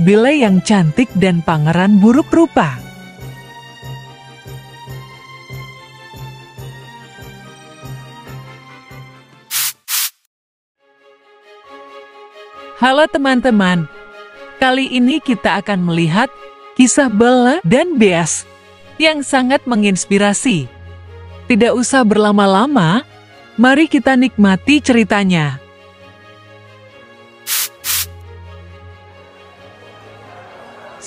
Belle yang cantik dan pangeran buruk rupa. Halo teman-teman, kali ini kita akan melihat kisah Belle dan Beast yang sangat menginspirasi. Tidak usah berlama-lama, mari kita nikmati ceritanya.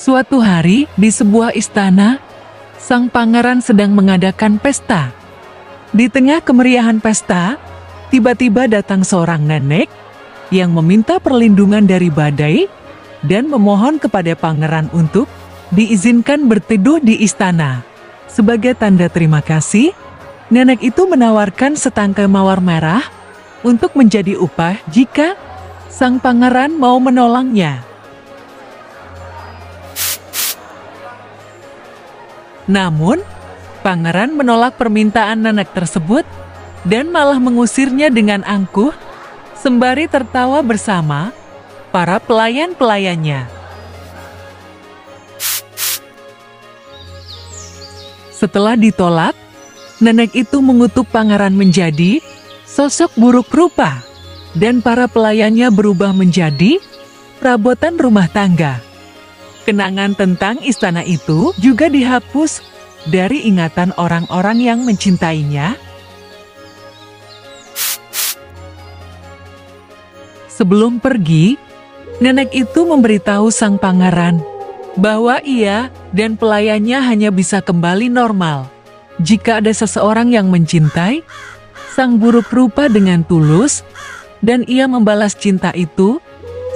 Suatu hari, di sebuah istana, sang pangeran sedang mengadakan pesta. Di tengah kemeriahan pesta, tiba-tiba datang seorang nenek yang meminta perlindungan dari badai dan memohon kepada pangeran untuk diizinkan berteduh di istana. Sebagai tanda terima kasih, nenek itu menawarkan setangkai mawar merah untuk menjadi upah jika sang pangeran mau menolongnya. Namun, pangeran menolak permintaan nenek tersebut dan malah mengusirnya dengan angkuh, sembari tertawa bersama para pelayan-pelayannya. Setelah ditolak, nenek itu mengutuk pangeran menjadi sosok buruk rupa, dan para pelayannya berubah menjadi perabotan rumah tangga. Kenangan tentang istana itu juga dihapus dari ingatan orang-orang yang mencintainya. Sebelum pergi, nenek itu memberitahu sang pangeran bahwa ia dan pelayannya hanya bisa kembali normal jika ada seseorang yang mencintai sang buruk rupa dengan tulus, dan ia membalas cinta itu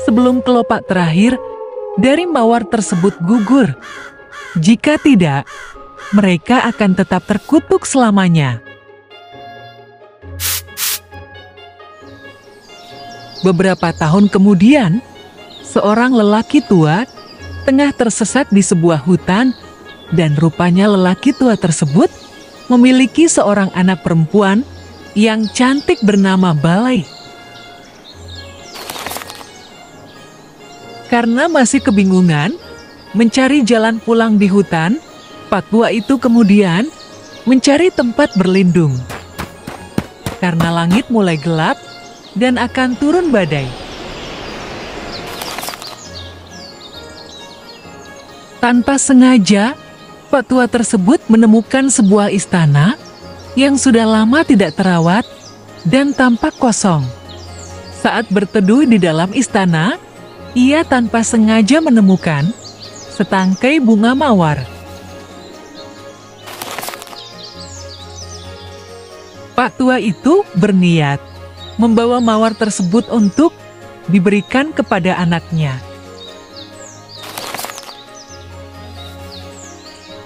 sebelum kelopak terakhir dari mawar tersebut gugur. Jika tidak, mereka akan tetap terkutuk selamanya. Beberapa tahun kemudian, seorang lelaki tua tengah tersesat di sebuah hutan, dan rupanya lelaki tua tersebut memiliki seorang anak perempuan yang cantik bernama Belle. Karena masih kebingungan mencari jalan pulang di hutan, pak tua itu kemudian mencari tempat berlindung. Karena langit mulai gelap dan akan turun badai. Tanpa sengaja, pak tua tersebut menemukan sebuah istana yang sudah lama tidak terawat dan tampak kosong. Saat berteduh di dalam istana, ia tanpa sengaja menemukan setangkai bunga mawar. Pak tua itu berniat membawa mawar tersebut untuk diberikan kepada anaknya.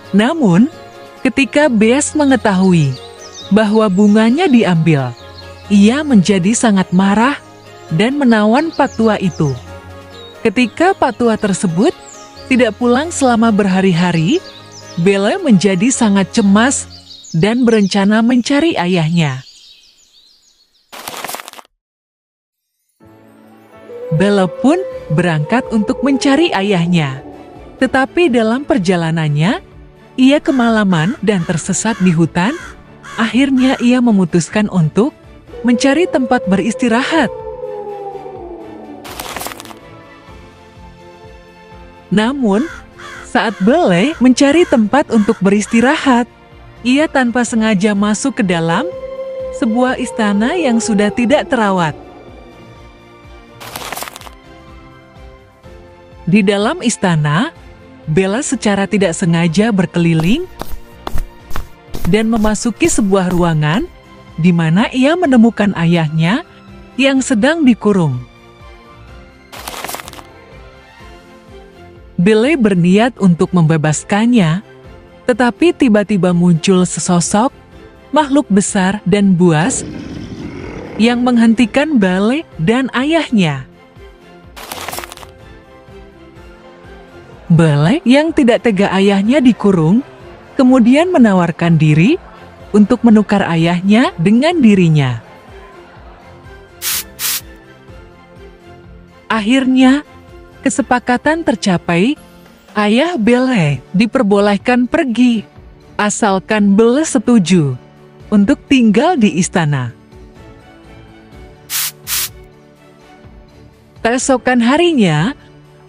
Namun, ketika Beast mengetahui bahwa bunganya diambil, ia menjadi sangat marah dan menawan pak tua itu. Ketika pak tua tersebut tidak pulang selama berhari-hari, Belle menjadi sangat cemas dan berencana mencari ayahnya. Belle pun berangkat untuk mencari ayahnya. Tetapi dalam perjalanannya, ia kemalaman dan tersesat di hutan. Akhirnya ia memutuskan untuk mencari tempat beristirahat. Namun, saat Belle mencari tempat untuk beristirahat, ia tanpa sengaja masuk ke dalam sebuah istana yang sudah tidak terawat. Di dalam istana, Belle secara tidak sengaja berkeliling dan memasuki sebuah ruangan di mana ia menemukan ayahnya yang sedang dikurung. Belle berniat untuk membebaskannya, tetapi tiba-tiba muncul sesosok makhluk besar dan buas yang menghentikan Belle dan ayahnya. Belle yang tidak tega ayahnya dikurung, kemudian menawarkan diri untuk menukar ayahnya dengan dirinya. Akhirnya, Kesepakatan tercapai, ayah Belle diperbolehkan pergi, asalkan Belle setuju untuk tinggal di istana. Keesokan harinya,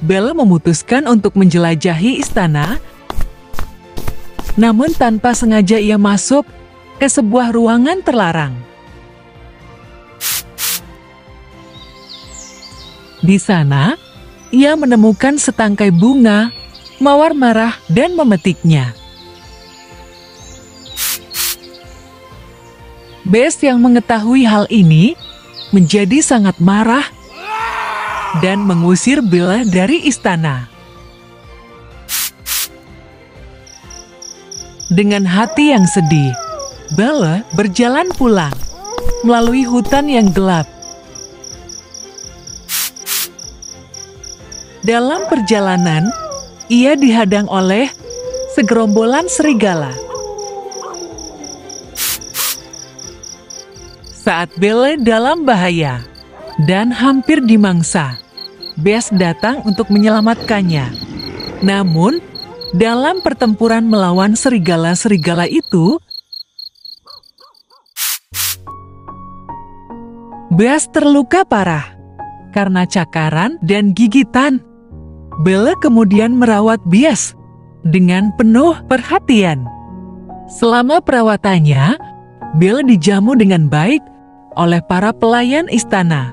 Belle memutuskan untuk menjelajahi istana, namun tanpa sengaja ia masuk ke sebuah ruangan terlarang. Di sana, ia menemukan setangkai bunga, mawar merah, dan memetiknya. Bes yang mengetahui hal ini menjadi sangat marah dan mengusir Belle dari istana. Dengan hati yang sedih, Belle berjalan pulang melalui hutan yang gelap. Dalam perjalanan, ia dihadang oleh segerombolan serigala. Saat Belle dalam bahaya dan hampir dimangsa, Bes datang untuk menyelamatkannya. Namun, dalam pertempuran melawan serigala-serigala itu, Bes terluka parah karena cakaran dan gigitan. Belle kemudian merawat Bes dengan penuh perhatian. Selama perawatannya, Belle dijamu dengan baik oleh para pelayan istana.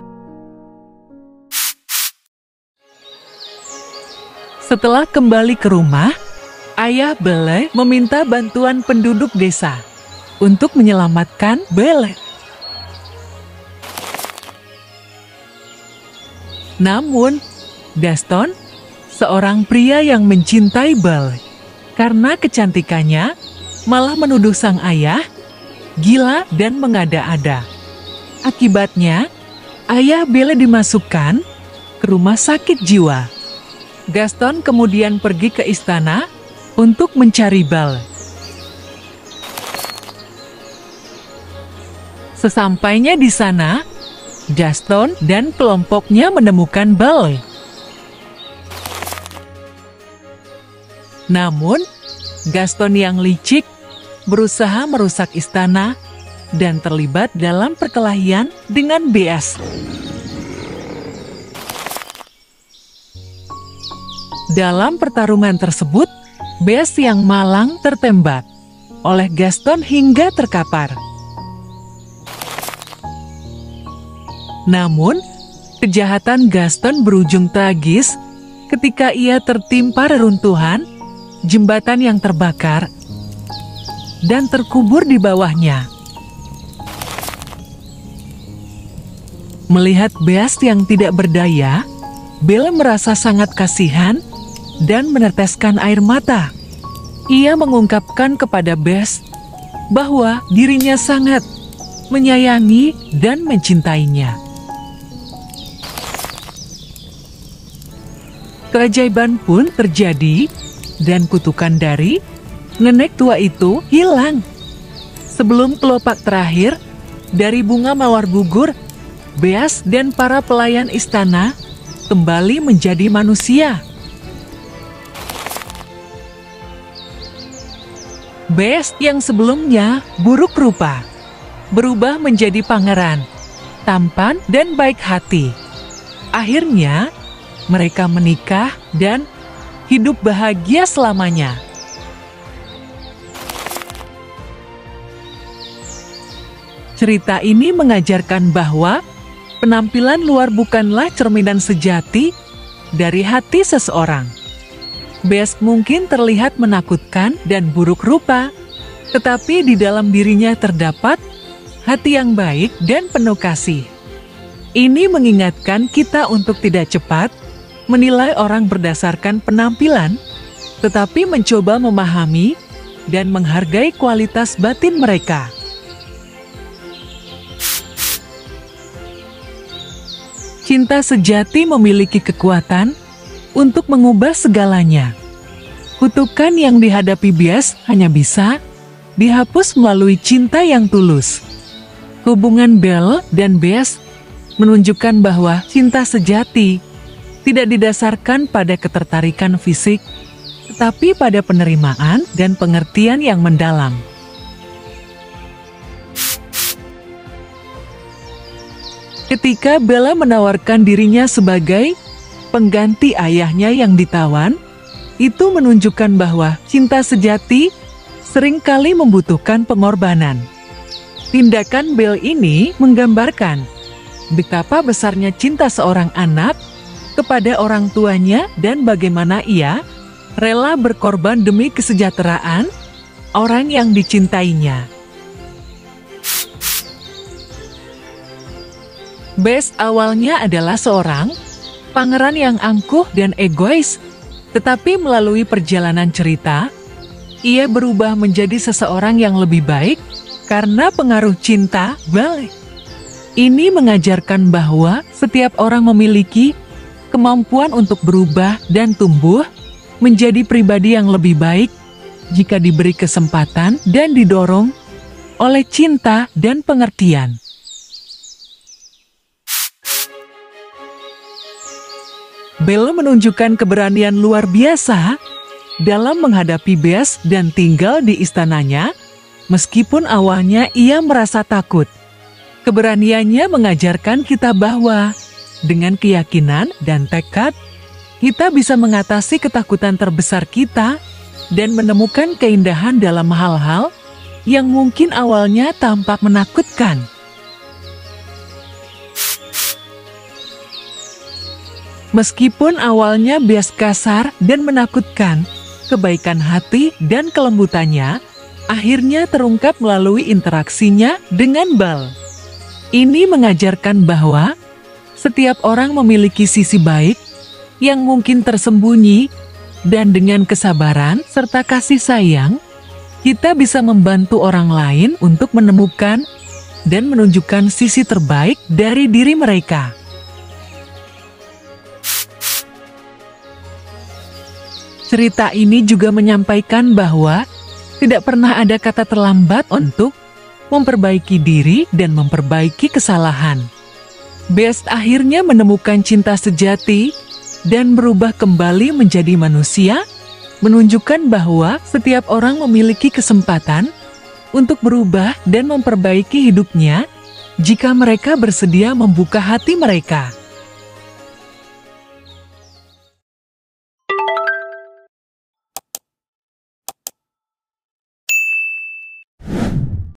Setelah kembali ke rumah, ayah Belle meminta bantuan penduduk desa untuk menyelamatkan Belle. Namun, Gaston, seorang pria yang mencintai Belle karena kecantikannya, malah menuduh sang ayah gila dan mengada-ada. Akibatnya, ayah Belle dimasukkan ke rumah sakit jiwa. Gaston kemudian pergi ke istana untuk mencari Belle. Sesampainya di sana, Gaston dan kelompoknya menemukan Belle. Namun, Gaston yang licik berusaha merusak istana dan terlibat dalam perkelahian dengan Bes. Dalam pertarungan tersebut, Bes yang malang tertembak oleh Gaston hingga terkapar. Namun, kejahatan Gaston berujung tragis ketika ia tertimpa reruntuhan jembatan yang terbakar dan terkubur di bawahnya. Melihat Bes yang tidak berdaya, Belle merasa sangat kasihan dan meneteskan air mata. Ia mengungkapkan kepada Bes bahwa dirinya sangat menyayangi dan mencintainya. Keajaiban pun terjadi dan kutukan dari nenek tua itu hilang. Sebelum kelopak terakhir dari bunga mawar gugur, Bes dan para pelayan istana kembali menjadi manusia. Bes yang sebelumnya buruk rupa berubah menjadi pangeran, tampan dan baik hati. Akhirnya, mereka menikah dan hidup bahagia selamanya. Cerita ini mengajarkan bahwa penampilan luar bukanlah cerminan sejati dari hati seseorang. Bes mungkin terlihat menakutkan dan buruk rupa, tetapi di dalam dirinya terdapat hati yang baik dan penuh kasih. Ini mengingatkan kita untuk tidak cepat menilai orang berdasarkan penampilan, tetapi mencoba memahami dan menghargai kualitas batin mereka. Cinta sejati memiliki kekuatan untuk mengubah segalanya. Kutukan yang dihadapi Bes hanya bisa dihapus melalui cinta yang tulus. Hubungan Belle dan Bes menunjukkan bahwa cinta sejati tidak didasarkan pada ketertarikan fisik, tetapi pada penerimaan dan pengertian yang mendalam. Ketika Bella menawarkan dirinya sebagai pengganti ayahnya yang ditawan, itu menunjukkan bahwa cinta sejati seringkali membutuhkan pengorbanan. Tindakan Bella ini menggambarkan betapa besarnya cinta seorang anak kepada orang tuanya dan bagaimana ia rela berkorban demi kesejahteraan orang yang dicintainya. Bess awalnya adalah seorang pangeran yang angkuh dan egois, tetapi melalui perjalanan cerita, ia berubah menjadi seseorang yang lebih baik karena pengaruh cinta Bella. Ini mengajarkan bahwa setiap orang memiliki kemampuan untuk berubah dan tumbuh menjadi pribadi yang lebih baik jika diberi kesempatan dan didorong oleh cinta dan pengertian. Bella menunjukkan keberanian luar biasa dalam menghadapi Bess dan tinggal di istananya, meskipun awalnya ia merasa takut. Keberaniannya mengajarkan kita bahwa dengan keyakinan dan tekad, kita bisa mengatasi ketakutan terbesar kita dan menemukan keindahan dalam hal-hal yang mungkin awalnya tampak menakutkan. Meskipun awalnya Bess kasar dan menakutkan, kebaikan hati dan kelembutannya akhirnya terungkap melalui interaksinya dengan Bella. Ini mengajarkan bahwa setiap orang memiliki sisi baik yang mungkin tersembunyi, dan dengan kesabaran serta kasih sayang, kita bisa membantu orang lain untuk menemukan dan menunjukkan sisi terbaik dari diri mereka. Cerita ini juga menyampaikan bahwa tidak pernah ada kata terlambat untuk memperbaiki diri dan memperbaiki kesalahan. Bess akhirnya menemukan cinta sejati dan berubah kembali menjadi manusia, menunjukkan bahwa setiap orang memiliki kesempatan untuk berubah dan memperbaiki hidupnya jika mereka bersedia membuka hati mereka.